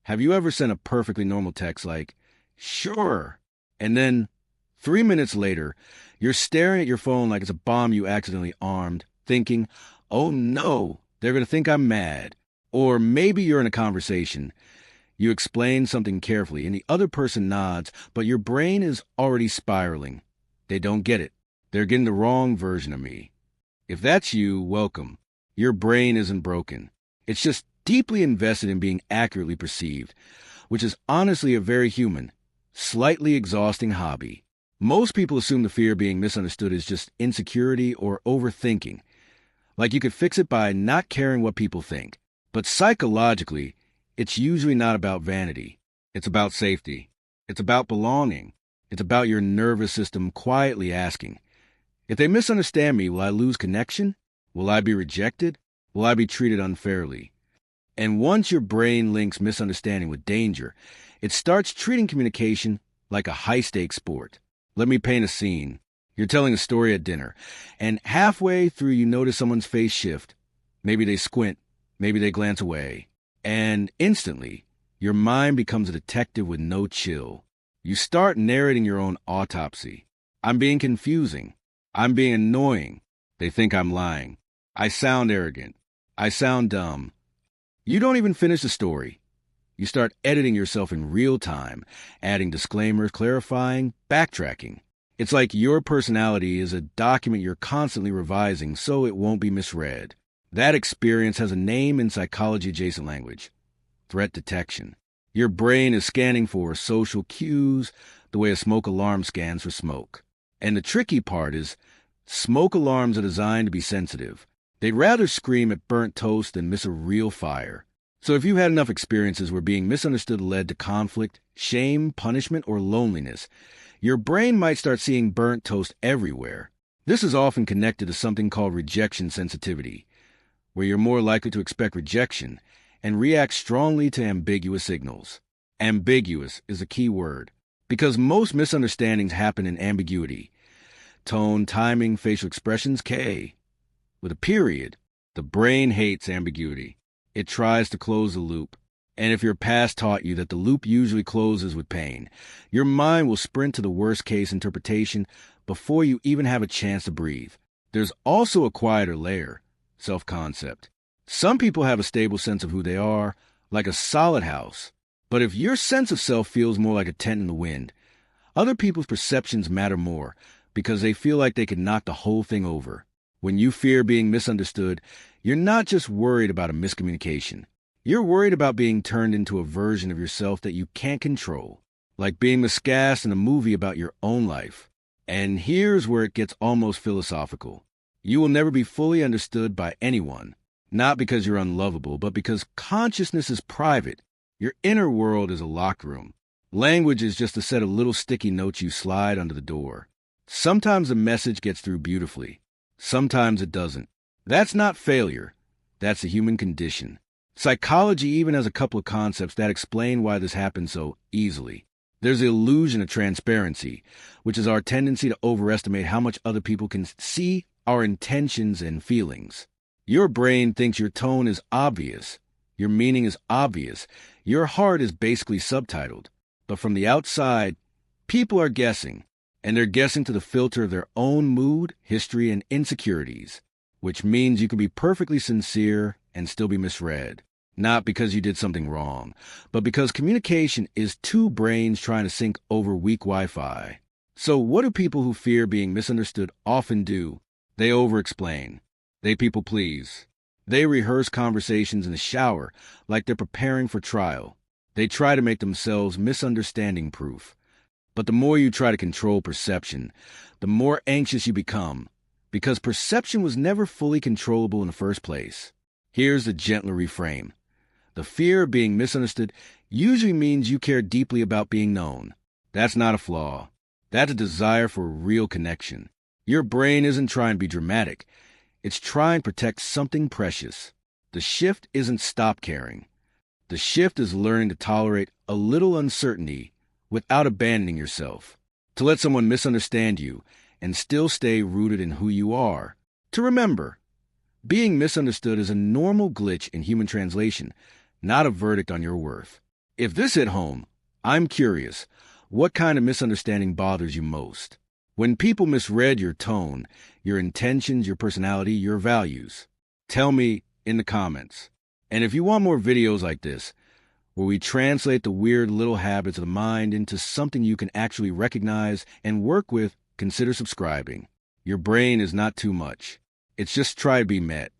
Have you ever sent a perfectly normal text like, sure, and then 3 minutes later, you're staring at your phone like it's a bomb you accidentally armed, thinking, oh no, they're going to think I'm mad. Or maybe you're in a conversation. You explain something carefully, and the other person nods, but your brain is already spiraling. They don't get it. They're getting the wrong version of me. If that's you, welcome. Your brain isn't broken. It's just deeply invested in being accurately perceived, which is honestly a very human, slightly exhausting hobby. Most people assume the fear of being misunderstood is just insecurity or overthinking, like you could fix it by not caring what people think. But psychologically, it's usually not about vanity. It's about safety. It's about belonging. It's about your nervous system quietly asking, if they misunderstand me, will I lose connection? Will I be rejected? Will I be treated unfairly? And once your brain links misunderstanding with danger, it starts treating communication like a high-stakes sport. Let me paint a scene. You're telling a story at dinner, and halfway through you notice someone's face shift. Maybe they squint, maybe they glance away, and instantly, your mind becomes a detective with no chill. You start narrating your own autopsy. I'm being confusing. I'm being annoying. They think I'm lying. I sound arrogant. I sound dumb. You don't even finish the story. You start editing yourself in real time, adding disclaimers, clarifying, backtracking. It's like your personality is a document you're constantly revising so it won't be misread. That experience has a name in psychology-adjacent language: threat detection. Your brain is scanning for social cues the way a smoke alarm scans for smoke. And the tricky part is, smoke alarms are designed to be sensitive. They'd rather scream at burnt toast than miss a real fire. So if you had enough experiences where being misunderstood led to conflict, shame, punishment, or loneliness, your brain might start seeing burnt toast everywhere. This is often connected to something called rejection sensitivity, where you're more likely to expect rejection and react strongly to ambiguous signals. Ambiguous is a key word, because most misunderstandings happen in ambiguity. Tone, timing, facial expressions, K. With a period, the brain hates ambiguity. It tries to close the loop. And if your past taught you that the loop usually closes with pain, your mind will sprint to the worst-case interpretation before you even have a chance to breathe. There's also a quieter layer: self-concept. Some people have a stable sense of who they are, like a solid house. But if your sense of self feels more like a tent in the wind, other people's perceptions matter more because they feel like they can knock the whole thing over. When you fear being misunderstood, you're not just worried about a miscommunication. You're worried about being turned into a version of yourself that you can't control, like being miscast in a movie about your own life. And here's where it gets almost philosophical. You will never be fully understood by anyone, not because you're unlovable, but because consciousness is private. Your inner world is a locked room. Language is just a set of little sticky notes you slide under the door. Sometimes the message gets through beautifully. Sometimes it doesn't. That's not failure. That's the human condition. Psychology even has a couple of concepts that explain why this happens so easily. There's the illusion of transparency, which is our tendency to overestimate how much other people can see our intentions and feelings. Your brain thinks your tone is obvious. Your meaning is obvious. Your heart is basically subtitled. But from the outside, people are guessing. And they're guessing to the filter of their own mood, history, and insecurities, which means you can be perfectly sincere and still be misread. Not because you did something wrong, but because communication is two brains trying to sync over weak Wi-Fi. So what do people who fear being misunderstood often do? They over-explain. They people-please. They rehearse conversations in the shower like they're preparing for trial. They try to make themselves misunderstanding-proof. But the more you try to control perception, the more anxious you become, because perception was never fully controllable in the first place. Here's the gentler reframe. The fear of being misunderstood usually means you care deeply about being known. That's not a flaw. That's a desire for a real connection. Your brain isn't trying to be dramatic. It's trying to protect something precious. The shift isn't stop caring. The shift is learning to tolerate a little uncertainty without abandoning yourself, to let someone misunderstand you and still stay rooted in who you are. To remember, being misunderstood is a normal glitch in human translation, not a verdict on your worth. If this hit home, I'm curious, what kind of misunderstanding bothers you most? When people misread your tone, your intentions, your personality, your values? Tell me in the comments. And if you want more videos like this, where we translate the weird little habits of the mind into something you can actually recognize and work with, consider subscribing. Your brain is not too much. It's just try to be met.